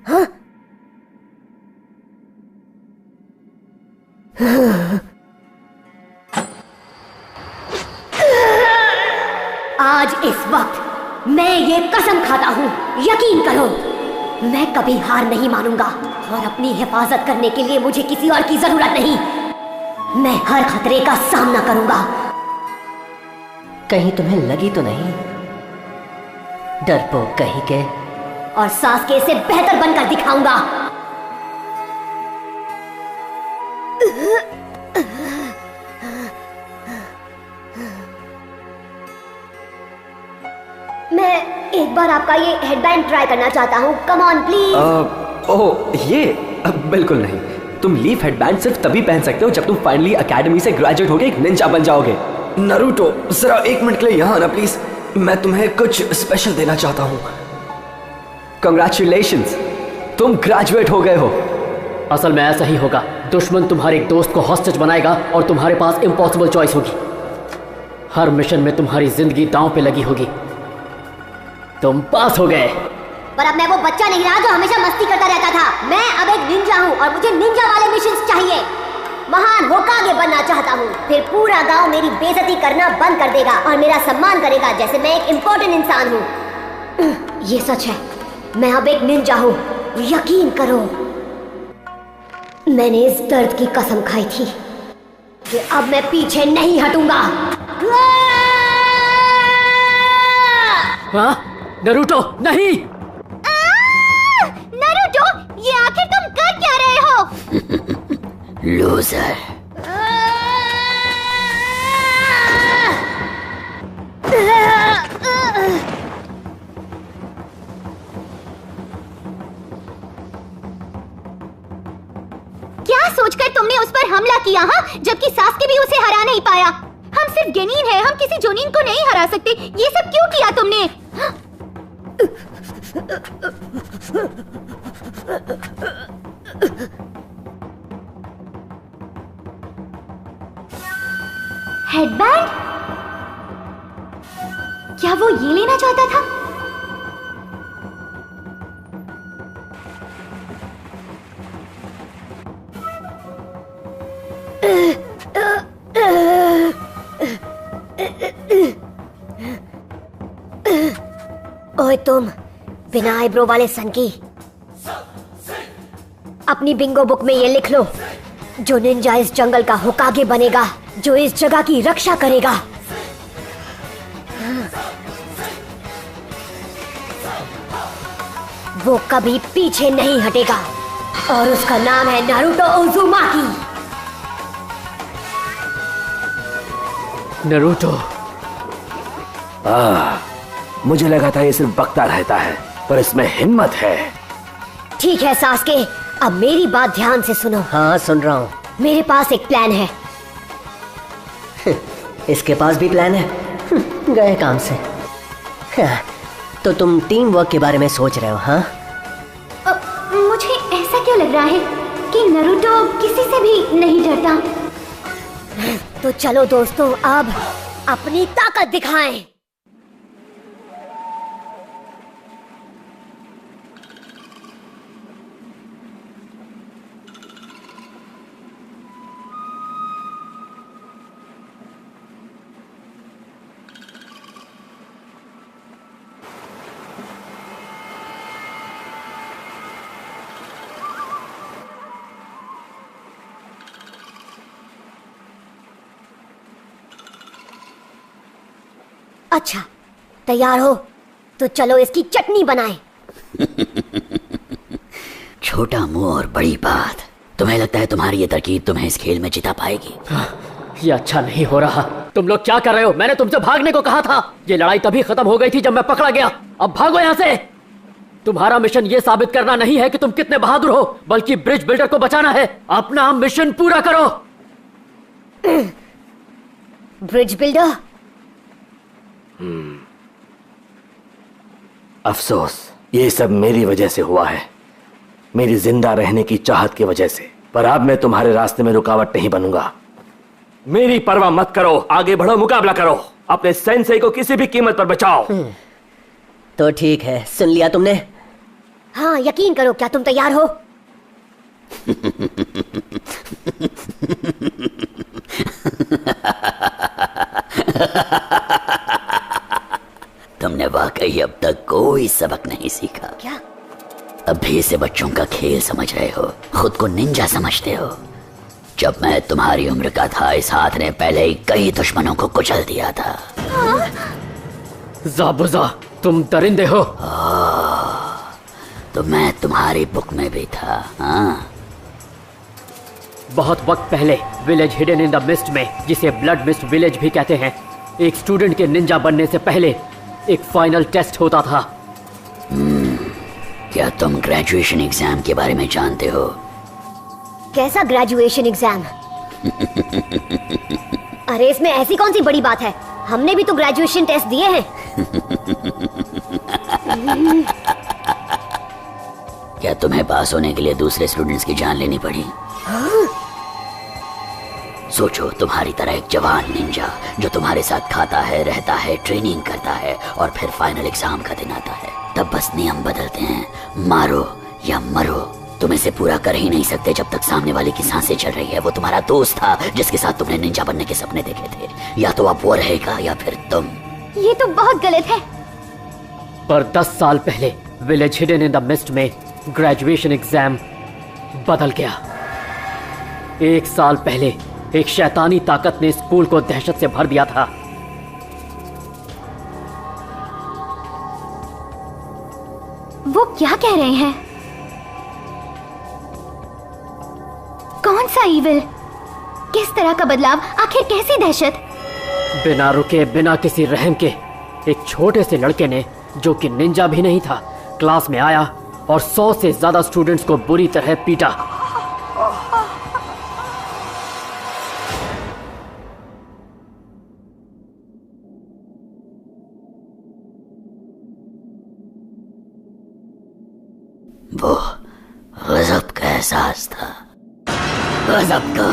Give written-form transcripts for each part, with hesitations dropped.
हाँ? आज इस वक्त मैं ये कसम खाता हूँ, यकीन करो, मैं कभी हार नहीं मानूंगा और अपनी हिफाजत करने के लिए मुझे किसी और की जरूरत नहीं। मैं हर खतरे का सामना करूंगा। कहीं तुम्हें लगी तो नहीं? डरपोक कहीं के। और सास्के से बेहतर बनकर दिखाऊंगा। मैं एक बार आपका ये हेडबैंड ट्राई करना चाहता हूँ। Come on please. ओह ये बिल्कुल नहीं। तुम लीफ हेडबैंड सिर्फ तभी पहन सकते हो जब तुम फाइनली एकेडमी से ग्रेजुएट होके एक निंजा बन जाओगे। नारुतो जरा 1 मिनट के लिए यहाँ आना प्लीज। मैं तुम्हें कुछ स्पेशल देना चाहता हूँ। कंग्रेचुलेशंस, तुम ग्रेजुएट हो गए हो। असल में ऐसा ही होगा। दुश्मन तुम्हारे एक दोस्त को हॉस्टेज बनाएगा और तुम्हारे पास इम्पॉसिबल चॉइस होगी। हर मिशन में तुम्हारी जिंदगी दांव पे लगी होगी। तुम पास हो गए। पर अब मैं वो बच्चा नहीं रहा जो हमेशा मस्ती करता रहता था। मैं अब एक निंजा हूँ और मुझे निंजा वाले मिशंस चाहिए। महान होकागे बनना चाहता हूँ। फिर पूरा गांव मेरी बेइज्जती करना बंद कर देगा और मेरा सम्मान करेगा जैसे मैं एक इम्पोर्टेंट इंसान हूँ। ये सच है, मैं अब एक निंजा हूँ, यकीन करो। मैंने इस दर्द की कसम खाई थी कि अब मैं पीछे नहीं हटूंगा। हाँ? नारुतो नहीं। नारुतो, ये आखिर तुम कर क्या रहे हो? लूजर। क्या सोचकर तुमने उस पर हमला किया, हाँ? जबकि सास्के भी उसे हरा नहीं पाया। हम सिर्फ गेनीन हैं, हम किसी जोनिन को नहीं हरा सकते। ये सब क्यों किया तुमने? हेडबैंड? क्या वो ये लेना चाहता था? ओए तुम, बिना आईब्रो वाले सनकी, अपनी बिंगो बुक में ये लिख लो, जो निंजा इस जंगल का होकागे बनेगा, जो इस जगह की रक्षा करेगा। वो कभी पीछे नहीं हटेगा और उसका नाम है नारुतो उज़ुमाकी। नारुतो। मुझे लगा था ये सिर्फ बकता रहता है, पर इसमें हिम्मत है। ठीक है सास्के, अब मेरी बात ध्यान से सुनो। हाँ सुन रहा हूँ। मेरे पास एक प्लान है। इसके पास भी प्लान है? गए काम से। हाँ, तो तुम टीम वर्क के बारे में सोच रहे हो? हाँ, मुझे ऐसा क्यों लग रहा है कि नारुतो किसी से भी नहीं डरता। तो चलो दोस्तों, अब अपनी ताकत दिखाएं। अच्छा, तैयार हो तो चलो इसकी चटनी बनाएं। छोटा मुंह और बड़ी बात। तुम्हें लगता है तुम्हारी ये तरकीब तुम्हें इस खेल में जिता पाएगी? ये अच्छा नहीं हो रहा। तुम लोग क्या कर रहे हो? मैंने तुमसे भागने को कहा था। ये लड़ाई तभी खत्म हो गई थी जब मैं पकड़ा गया। अब भागो यहाँ से। तुम्हारा मिशन ये साबित करना नहीं है कि तुम कितने बहादुर हो, बल्कि ब्रिज बिल्डर को बचाना है। अपना मिशन पूरा करो। Bridge builder? अफसोस, ये सब मेरी वजह से हुआ है, मेरी जिंदा रहने की चाहत की वजह से। पर अब मैं तुम्हारे रास्ते में रुकावट नहीं बनूंगा। मेरी परवाह मत करो, आगे बढ़ो, मुकाबला करो, अपने सेंसेई को किसी भी कीमत पर बचाओ। तो ठीक है, सुन लिया तुमने? हाँ, यकीन करो, क्या तुम तैयार हो? तुमने वाकई अब तक कोई सबक नहीं सीखा। क्या? अब भी इसे बच्चों का खेल समझ रहे हो, खुद को निंजा समझते हो। जब मैं तुम्हारी उम्र का था, इस हाथ ने पहले ही कई दुश्मनों को कुचल दिया था। ज़ाबुज़ा, तुम दरिंदे हो। तो मैं तुम्हारी बुक में भी था। हाँ, बहुत वक्त पहले village hidden in the mist में, जिसे ब्लड मिस्ट विलेज भी कहते हैं, एक स्टूडेंट के निंजा बनने से पहले एक फाइनल टेस्ट होता था। क्या तुम ग्रेजुएशन एग्जाम के बारे में जानते हो? कैसा ग्रेजुएशन एग्जाम? अरे इसमें ऐसी कौन सी बड़ी बात है, हमने भी तो ग्रेजुएशन टेस्ट दिए हैं। क्या तुम्हें पास होने के लिए दूसरे स्टूडेंट्स की जान लेनी पड़ी? सोचो, तुम्हारी तरह एक जवान निंजा जो तुम्हारे साथ खाता है, रहता है, ट्रेनिंग करता है और फिर फाइनल एग्जाम का दिन आता है, तब बस नियम बदलते हैं, मारो या मरो। तुम इसे पूरा कर ही नहीं सकते जब तक सामने वाले की सांसें चल रही है। वो तुम्हारा दोस्त था जिसके साथ तुमने निंजा बनने के सपने देखे थे। या तो अब वो रहेगा या फिर तुम। ये तो बहुत गलत है। पर 10 साल पहले village hidden in the mist में ग्रेजुएशन एग्जाम बदल गया। 1 साल पहले एक शैतानी ताकत ने स्कूल को दहशत से भर दिया था। वो क्या कह रहे हैं? कौन सा ईविल? किस तरह का बदलाव? आखिर कैसी दहशत? बिना रुके, बिना किसी रहम के, एक छोटे से लड़के ने, जो कि निंजा भी नहीं था, क्लास में आया और 100 से ज्यादा स्टूडेंट्स को बुरी तरह पीटा। वो गजब का एहसास था, गजब का।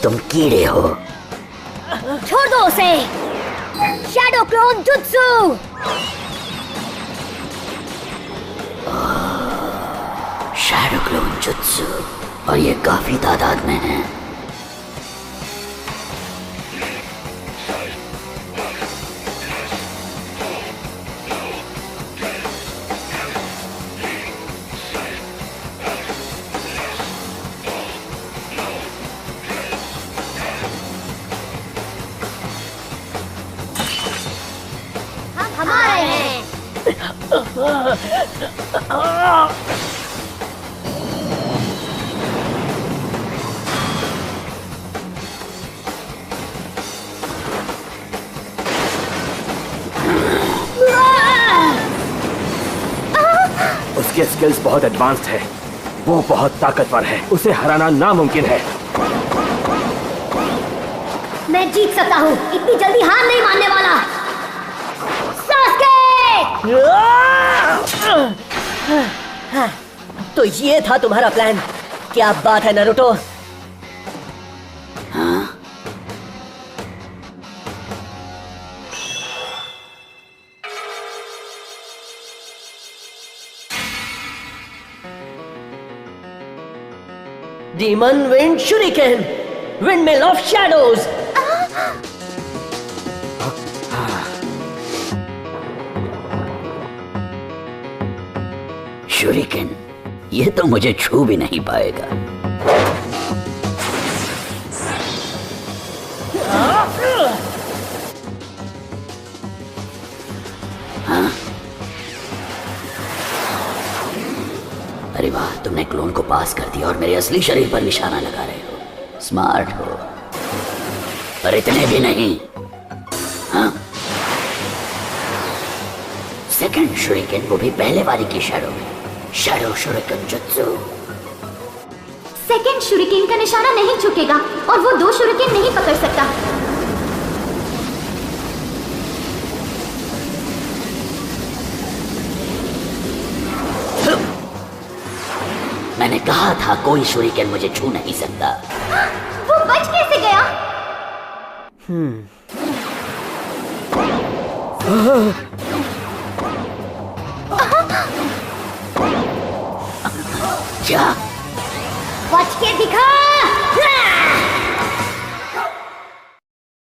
तुम कीड़े हो। छोड़ दो उसे। Shadow clone jutsu. Shadow clone jutsu, और ये काफी तादाद में है। हम आ रहे हैं। उसके स्किल्स बहुत एडवांस्ड है, वो बहुत ताकतवर है, उसे हराना नामुमकिन है। मैं जीत सकता हूँ, इतनी जल्दी हार नहीं मानने वाला। तो ये था तुम्हारा प्लान? क्या बात है Naruto. Demon Wind Shuriken, Windmill of Shadows. Shuriken, ये तो मुझे छू भी नहीं पाएगा। हाँ? अरे वाह, तुमने क्लोन को पास कर दिया और मेरे असली शरीर पर निशाना लगा रहे हो। स्मार्ट हो, पर इतने भी नहीं। हाँ? सेकंड शूरिकेन, वो भी पहले वाली की शैडो में। Shadow shuriken jutsu. Second shuriken का निशाना नहीं चुकेगा और वो 2 शुरिकेन नहीं पकड़ सकता। मैंने कहा था कोई शुरिकेन मुझे छू नहीं सकता। वो बच कैसे गया? क्या? बच के दिखा।